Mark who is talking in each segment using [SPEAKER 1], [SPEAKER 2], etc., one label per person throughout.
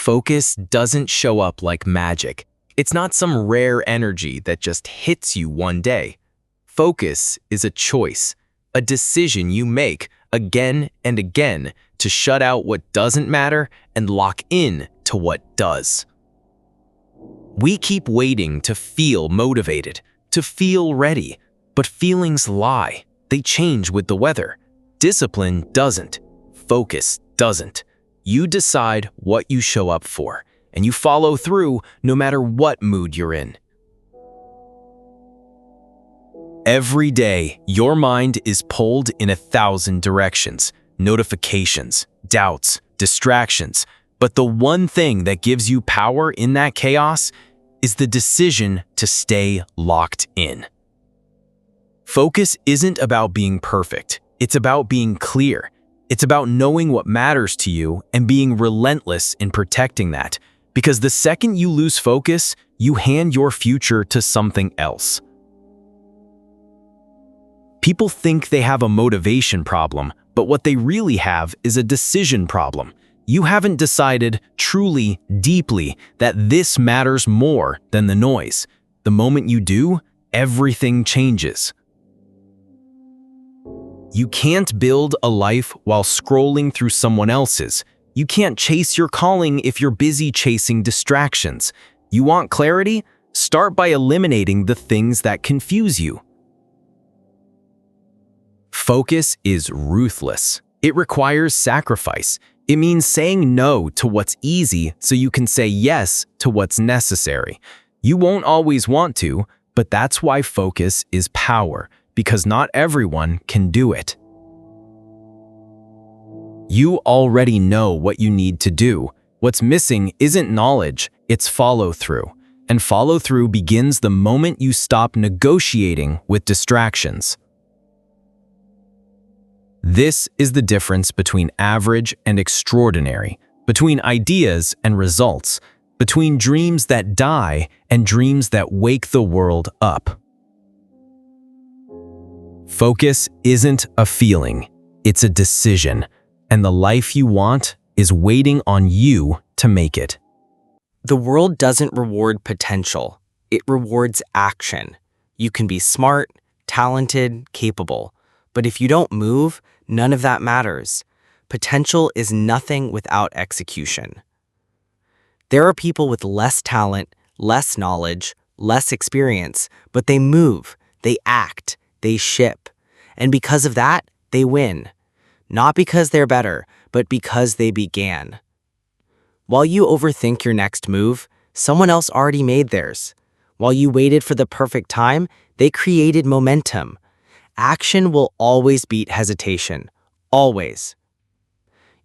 [SPEAKER 1] Focus doesn't show up like magic. It's not some rare energy that just hits you one day. Focus is a choice, a decision you make again and again to shut out what doesn't matter and lock in to what does. We keep waiting to feel motivated, to feel ready, but feelings lie. They change with the weather. Discipline doesn't. Focus doesn't. You decide what you show up for, and you follow through no matter what mood you're in. Every day, your mind is pulled in 1,000 directions, notifications, doubts, distractions. But the one thing that gives you power in that chaos is the decision to stay locked in. Focus isn't about being perfect. It's about being clear. It's about knowing what matters to you and being relentless in protecting that. Because the second you lose focus, you hand your future to something else. People think they have a motivation problem, but what they really have is a decision problem. You haven't decided truly, deeply, that this matters more than the noise. The moment you do, everything changes. You can't build a life while scrolling through someone else's. You can't chase your calling if you're busy chasing distractions. You want clarity? Start by eliminating the things that confuse you. Focus is ruthless. It requires sacrifice. It means saying no to what's easy so you can say yes to what's necessary. You won't always want to, but that's why focus is power, because not everyone can do it. You already know what you need to do. What's missing isn't knowledge, it's follow-through. And follow-through begins the moment you stop negotiating with distractions. This is the difference between average and extraordinary, between ideas and results, between dreams that die and dreams that wake the world up. Focus isn't a feeling, it's a decision, and the life you want is waiting on you to make it.
[SPEAKER 2] The world doesn't reward potential, it rewards action. You can be smart, talented, capable, but if you don't move, none of that matters. Potential is nothing without execution. There are people with less talent, less knowledge, less experience, but they move, they act, they ship. And because of that, they win. Not because they're better, but because they began. While you overthink your next move, someone else already made theirs. While you waited for the perfect time, they created momentum. Action will always beat hesitation. Always.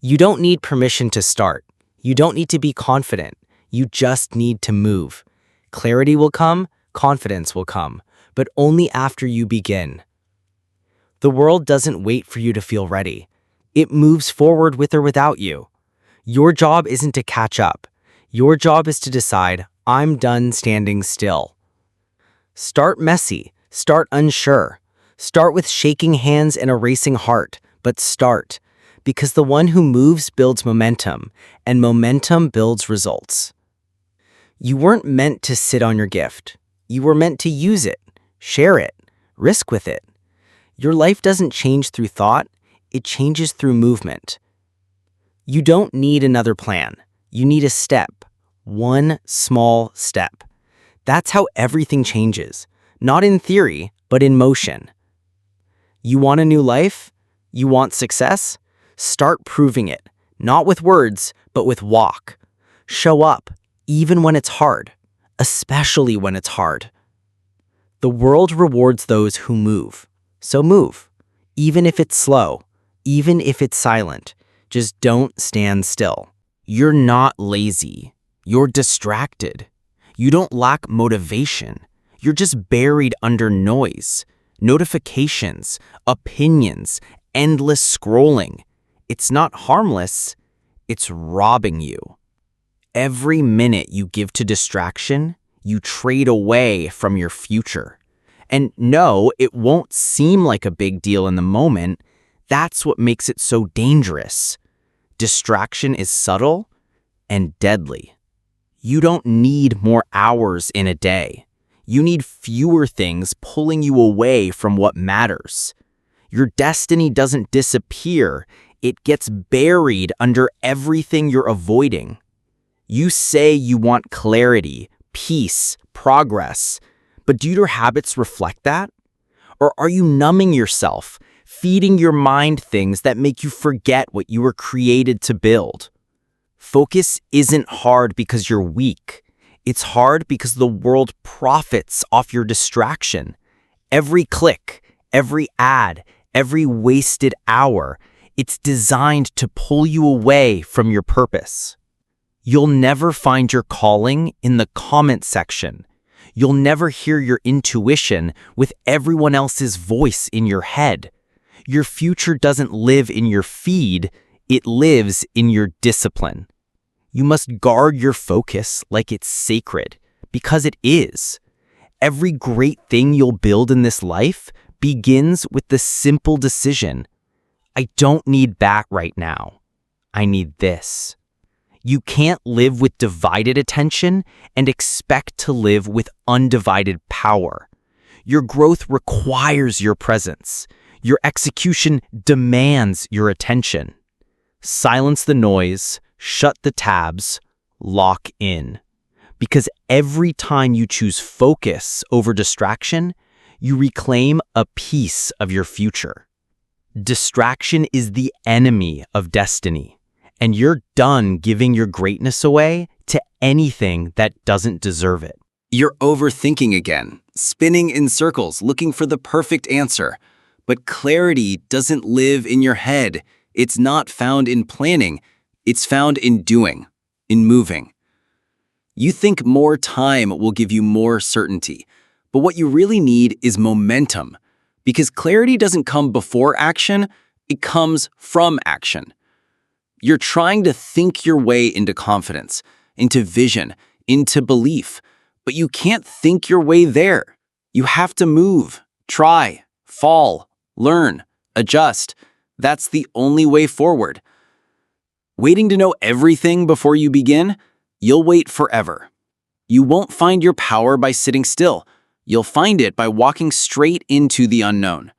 [SPEAKER 2] You don't need permission to start. You don't need to be confident. You just need to move. Clarity will come, confidence will come, but only after you begin. The world doesn't wait for you to feel ready. It moves forward with or without you. Your job isn't to catch up. Your job is to decide, I'm done standing still. Start messy. Start unsure. Start with shaking hands and a racing heart, but start, because the one who moves builds momentum, and momentum builds results. You weren't meant to sit on your gift. You were meant to use it, share it, risk with it. Your life doesn't change through thought, it changes through movement. You don't need another plan. You need a step, one small step. That's how everything changes, not in theory, but in motion. You want a new life? You want success? Start proving it, not with words, but with walk. Show up, even when it's hard, especially when it's hard. The world rewards those who move, so move. Even if it's slow, even if it's silent, just don't stand still. You're not lazy, you're distracted. You don't lack motivation, you're just buried under noise. Notifications, opinions, endless scrolling. It's not harmless, it's robbing you. Every minute you give to distraction, you trade away from your future. And no, it won't seem like a big deal in the moment. That's what makes it so dangerous. Distraction is subtle, and deadly. You don't need more hours in a day. You need fewer things pulling you away from what matters. Your destiny doesn't disappear. It gets buried under everything you're avoiding. You say you want clarity, peace, progress, but do your habits reflect that? Or are you numbing yourself, feeding your mind things that make you forget what you were created to build? Focus isn't hard because you're weak. It's hard because the world profits off your distraction. Every click, every ad, every wasted hour, it's designed to pull you away from your purpose. You'll never find your calling in the comment section. You'll never hear your intuition with everyone else's voice in your head. Your future doesn't live in your feed, it lives in your discipline. You must guard your focus like it's sacred, because it is. Every great thing you'll build in this life begins with the simple decision: I don't need that right now. I need this. You can't live with divided attention and expect to live with undivided power. Your growth requires your presence. Your execution demands your attention. Silence the noise, shut the tabs, lock in. Because every time you choose focus over distraction, you reclaim a piece of your future. Distraction is the enemy of destiny, and you're done giving your greatness away to anything that doesn't deserve it.
[SPEAKER 1] You're overthinking again, spinning in circles, looking for the perfect answer. But clarity doesn't live in your head. It's not found in planning. It's found in doing, in moving. You think more time will give you more certainty, but what you really need is momentum, because clarity doesn't come before action, it comes from action. You're trying to think your way into confidence, into vision, into belief, but you can't think your way there. You have to move, try, fall, learn, adjust. That's the only way forward. Waiting to know everything before you begin? You'll wait forever. You won't find your power by sitting still. You'll find it by walking straight into the unknown.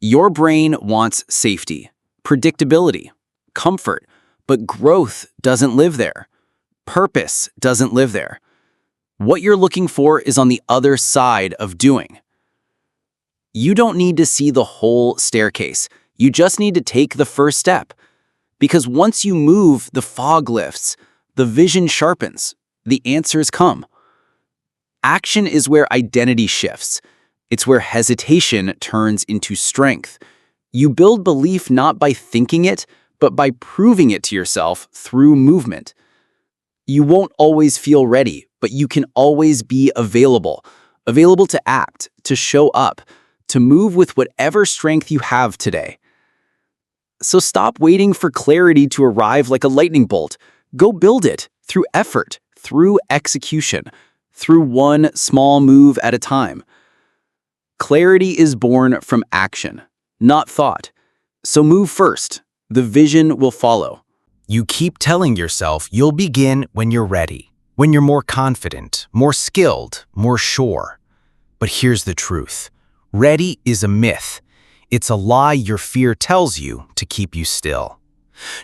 [SPEAKER 1] Your brain wants safety, predictability, comfort, but growth doesn't live there. Purpose doesn't live there. What you're looking for is on the other side of doing. You don't need to see the whole staircase. You just need to take the first step. Because once you move, the fog lifts, the vision sharpens, the answers come. Action is where identity shifts. It's where hesitation turns into strength. You build belief not by thinking it, but by proving it to yourself through movement. You won't always feel ready, but you can always be available to act, to show up, to move with whatever strength you have today. So stop waiting for clarity to arrive like a lightning bolt. Go build it through effort, through execution, through one small move at a time. Clarity is born from action, not thought. So move first. The vision will follow.
[SPEAKER 2] You keep telling yourself you'll begin when you're ready, when you're more confident, more skilled, more sure. But here's the truth. Ready is a myth. It's a lie your fear tells you to keep you still.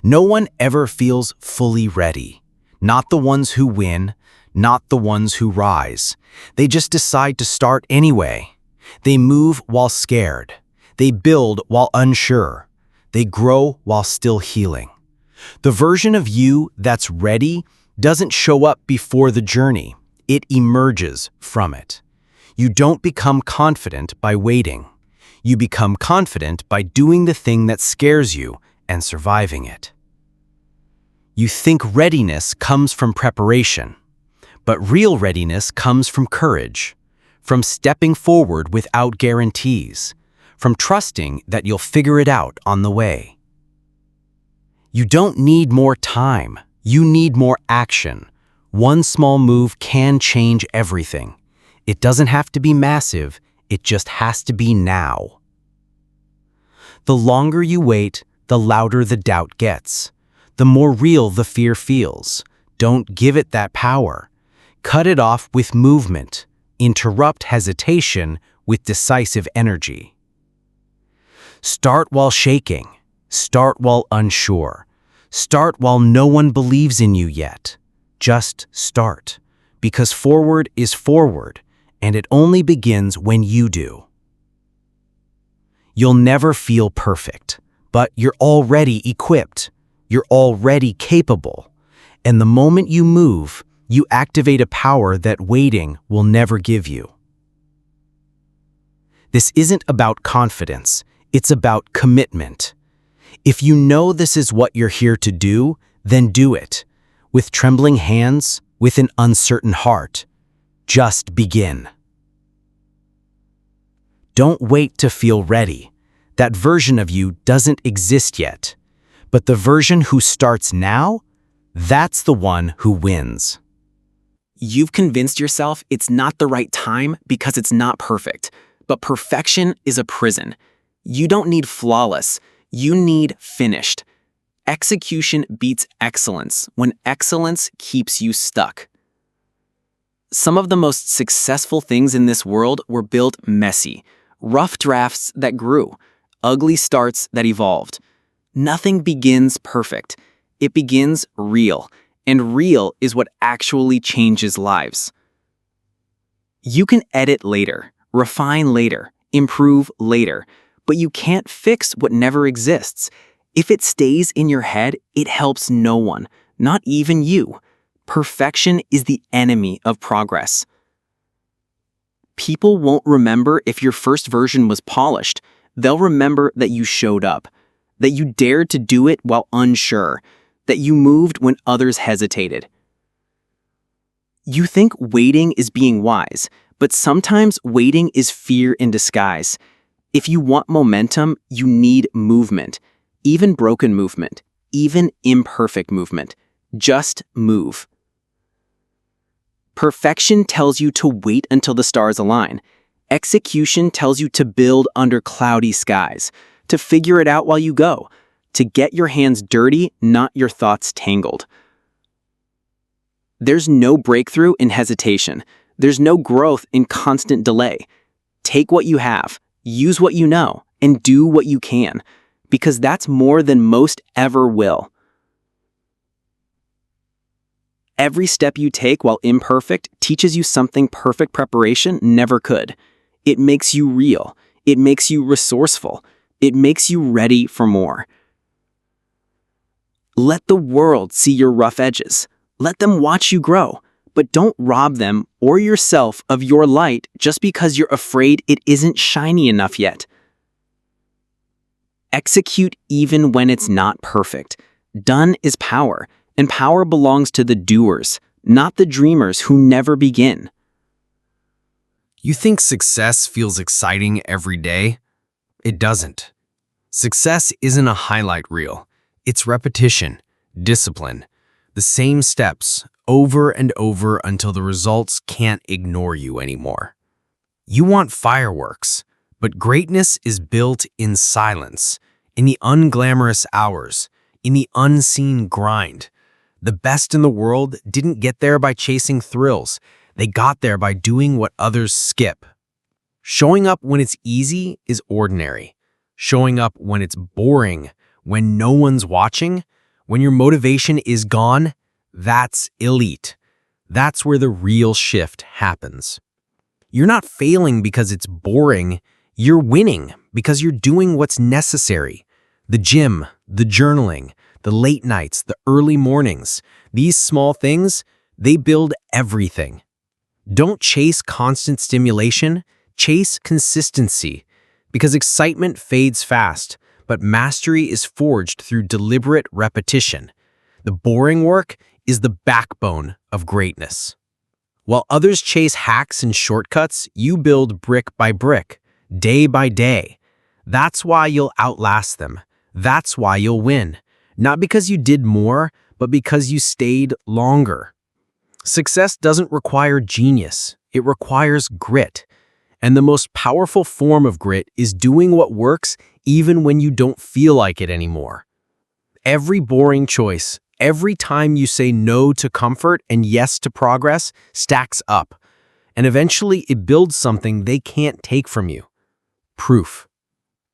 [SPEAKER 2] No one ever feels fully ready. Not the ones who win, not the ones who rise. They just decide to start anyway. They move while scared. They build while unsure. They grow while still healing. The version of you that's ready doesn't show up before the journey. It emerges from it. You don't become confident by waiting. You become confident by doing the thing that scares you and surviving it. You think readiness comes from preparation, but real readiness comes from courage, from stepping forward without guarantees, from trusting that you'll figure it out on the way. You don't need more time. You need more action. One small move can change everything. It doesn't have to be massive. It just has to be now. The longer you wait, the louder the doubt gets. the more real the fear feels. Don't give it that power. Cut it off with movement. Interrupt hesitation with decisive energy. Start while shaking. Start while unsure. Start while no one believes in you yet. Just start. Because forward is forward, and it only begins when you do. You'll never feel perfect, but you're already equipped. You're already capable. And the moment you move, you activate a power that waiting will never give you. This isn't about confidence. It's about commitment. If you know this is what you're here to do, then do it. With trembling hands, with an uncertain heart. Just begin. Don't wait to feel ready. That version of you doesn't exist yet. But the version who starts now, that's the one who wins.
[SPEAKER 1] You've convinced yourself it's not the right time because it's not perfect. But perfection is a prison. You don't need flawless. You need finished. Execution beats excellence when excellence keeps you stuck. Some of the most successful things in this world were built messy. Rough drafts that grew. Ugly starts that evolved. Nothing begins perfect. It begins real. And real is what actually changes lives. You can edit later, refine later, improve later, but you can't fix what never exists. If it stays in your head, it helps no one, not even you. Perfection is the enemy of progress. People won't remember if your first version was polished. They'll remember that you showed up, that you dared to do it while unsure, that you moved when others hesitated. You think waiting is being wise, but sometimes waiting is fear in disguise. If you want momentum, you need movement, even broken movement, even imperfect movement. Just move. Perfection tells you to wait until the stars align. Execution tells you to build under cloudy skies, to figure it out while you go, to get your hands dirty, not your thoughts tangled. There's no breakthrough in hesitation. There's no growth in constant delay. Take what you have, use what you know, and do what you can, because that's more than most ever will. Every step you take while imperfect teaches you something perfect preparation never could. It makes you real. It makes you resourceful. It makes you ready for more. Let the world see your rough edges. Let them watch you grow, but don't rob them or yourself of your light just because you're afraid it isn't shiny enough yet. Execute even when it's not perfect. Done is power, and power belongs to the doers, not the dreamers who never begin.
[SPEAKER 2] You think success feels exciting every day? It doesn't. Success isn't a highlight reel. It's repetition, discipline, the same steps over and over until the results can't ignore you anymore. You want fireworks, but greatness is built in silence, in the unglamorous hours, in the unseen grind. The best in the world didn't get there by chasing thrills. They got there by doing what others skip. Showing up when it's easy is ordinary. Showing up when it's boring, when no one's watching, when your motivation is gone, that's elite. That's where the real shift happens. You're not failing because it's boring. You're winning because you're doing what's necessary. The gym, the journaling, the late nights, the early mornings, these small things, they build everything. Don't chase constant stimulation, chase consistency, because excitement fades fast, but mastery is forged through deliberate repetition. The boring work is the backbone of greatness. While others chase hacks and shortcuts, you build brick by brick, day by day. That's why you'll outlast them. That's why you'll win. Not because you did more, but because you stayed longer. Success doesn't require genius. It requires grit. And the most powerful form of grit is doing what works even when you don't feel like it anymore.
[SPEAKER 3] Every boring choice, every time you say no to comfort and yes to progress, stacks up. And eventually it builds something they can't take from you. Proof.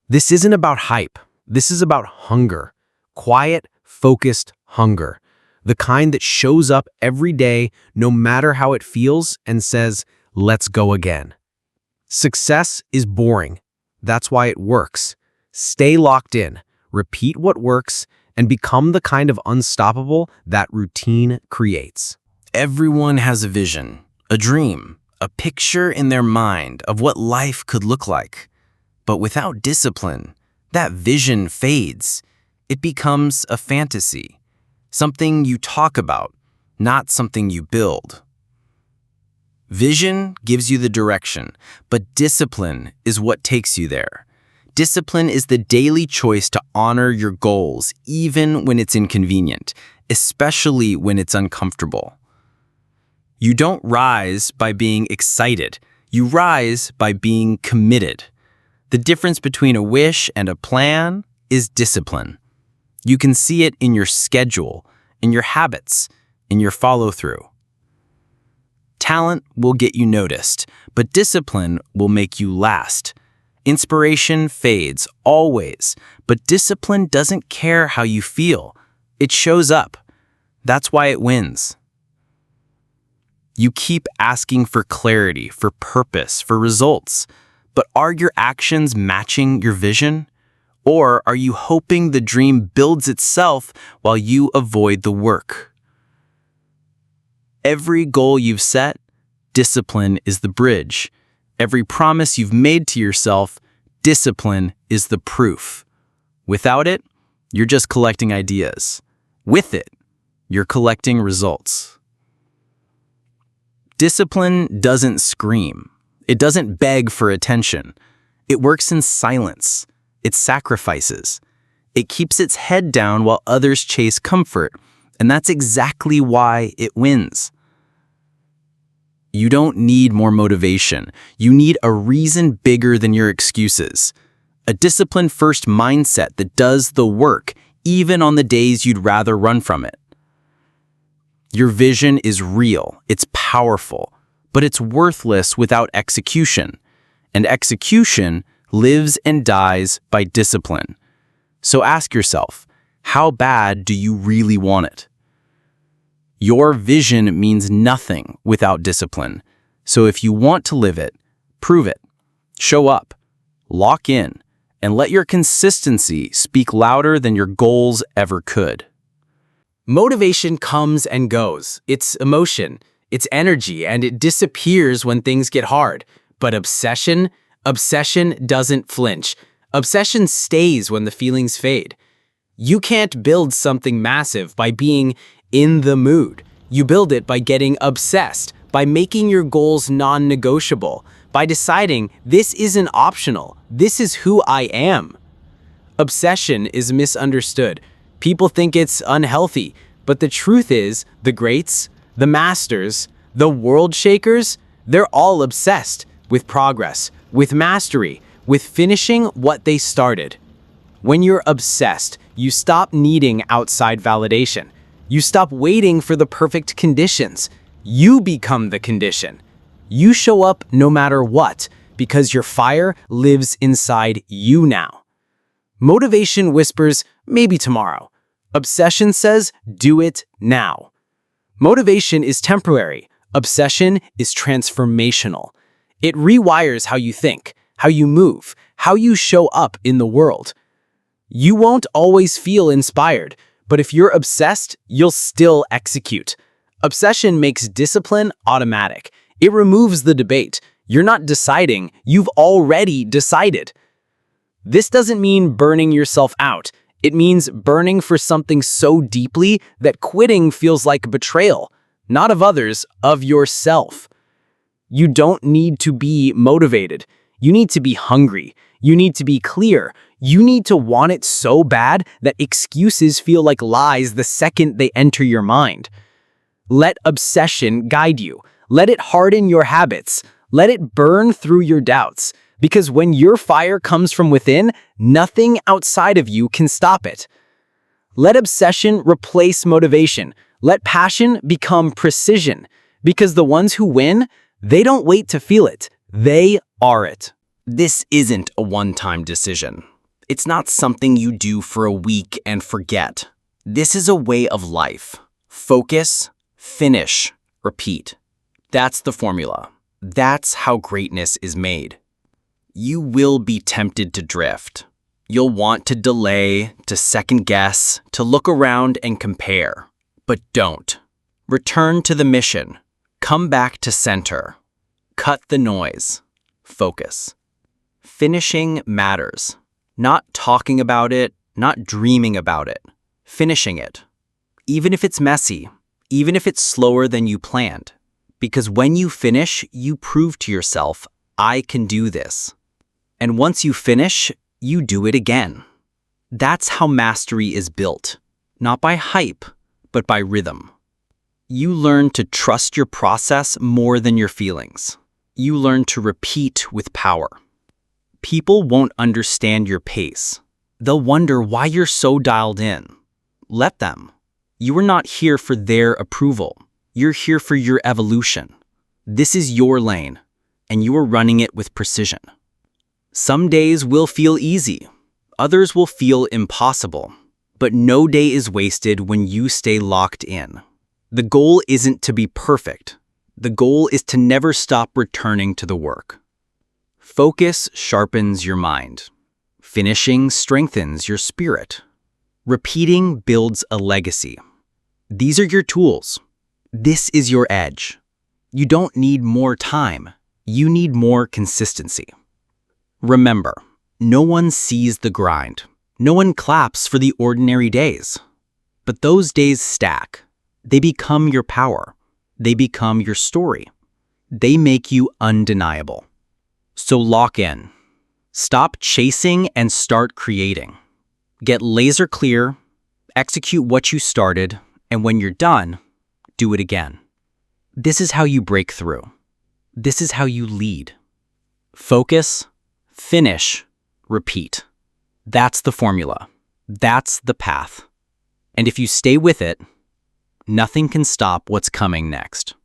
[SPEAKER 3] This isn't about hype. This is about hunger. Quiet, focused hunger. The kind that shows up every day, no matter how it feels, and says, let's go again. Success is boring. That's why it works. Stay locked in, repeat what works, and become the kind of unstoppable that routine creates.
[SPEAKER 2] Everyone has a vision, a dream, a picture in their mind of what life could look like. But without discipline, that vision fades. It becomes a fantasy, something you talk about, not something you build. Vision gives you the direction, but discipline is what takes you there. Discipline is the daily choice to honor your goals, even when it's inconvenient, especially when it's uncomfortable. You don't rise by being excited. You rise by being committed. The difference between a wish and a plan is discipline. You can see it in your schedule, in your habits, in your follow-through. Talent will get you noticed, but discipline will make you last. Inspiration fades, always, but discipline doesn't care how you feel. It shows up. That's why it wins. You keep asking for clarity, for purpose, for results, but are your actions matching your vision? Or are you hoping the dream builds itself while you avoid the work? Every goal you've set, discipline is the bridge. Every promise you've made to yourself, discipline is the proof. Without it, you're just collecting ideas. With it, you're collecting results. Discipline doesn't scream. It doesn't beg for attention. It works in silence. It sacrifices. It keeps its head down while others chase comfort, and that's exactly why it wins. You don't need more motivation. You need a reason bigger than your excuses. A discipline-first mindset that does the work, even on the days you'd rather run from it. Your vision is real, it's powerful, but it's worthless without execution. And execution lives and dies by discipline. So ask yourself, how bad do you really want it? Your vision means nothing without discipline. So if you want to live it, prove it. Show up, lock in, and let your consistency speak louder than your goals ever could. Motivation comes and goes. It's emotion, it's energy, and it disappears when things get hard. But obsession doesn't flinch. Obsession stays when the feelings fade. You can't build something massive by being in the mood. You build it by getting obsessed, by making your goals non-negotiable, by deciding this isn't optional, this is who I am. Obsession is misunderstood. People think it's unhealthy, but the truth is, the greats, the masters, the world shakers, they're all obsessed with progress, with mastery, with finishing what they started. When you're obsessed, you stop needing outside validation. You stop waiting for the perfect conditions. You become the condition. You show up no matter what, because your fire lives inside you now. Motivation whispers, maybe tomorrow. Obsession says, do it now. Motivation is temporary. Obsession is transformational. It rewires how you think, how you move, how you show up in the world. You won't always feel inspired, but if you're obsessed, you'll still execute. Obsession makes discipline automatic. It removes the debate. You're not deciding, you've already decided. This doesn't mean burning yourself out. It means burning for something so deeply that quitting feels like betrayal, not of others, of yourself. You don't need to be motivated. You need to be hungry. You need to be clear. You need to want it so bad that excuses feel like lies the second they enter your mind. Let obsession guide you. Let it harden your habits. Let it burn through your doubts. Because when your fire comes from within, nothing outside of you can stop it.
[SPEAKER 4] Let obsession replace motivation. Let passion become precision. Because the ones who win, they don't wait to feel it. They are it.
[SPEAKER 2] This isn't a one-time decision. It's not something you do for a week and forget. This is a way of life. Focus, finish, repeat. That's the formula. That's how greatness is made. You will be tempted to drift. You'll want to delay, to second guess, to look around and compare. But don't. Return to the mission. Come back to center. Cut the noise. Focus. Finishing matters. Not talking about it, not dreaming about it. Finishing it. Even if it's messy, even if it's slower than you planned. Because when you finish, you prove to yourself, I can do this. And once you finish, you do it again. That's how mastery is built. Not by hype, but by rhythm. You learn to trust your process more than your feelings. You learn to repeat with power. People won't understand your pace. They'll wonder why you're so dialed in. Let them. You are not here for their approval. You're here for your evolution. This is your lane, and you are running it with precision. Some days will feel easy. Others will feel impossible. But no day is wasted when you stay locked in. The goal isn't to be perfect. The goal is to never stop returning to the work. Focus sharpens your mind. Finishing strengthens your spirit. Repeating builds a legacy. These are your tools. This is your edge. You don't need more time. You need more consistency. Remember, no one sees the grind. No one claps for the ordinary days. But those days stack. They become your power. They become your story. They make you undeniable. So lock in. Stop chasing and start creating. Get laser clear, execute what you started, and when you're done, do it again. This is how you break through. This is how you lead. Focus, finish, repeat. That's the formula. That's the path. And if you stay with it, nothing can stop what's coming next.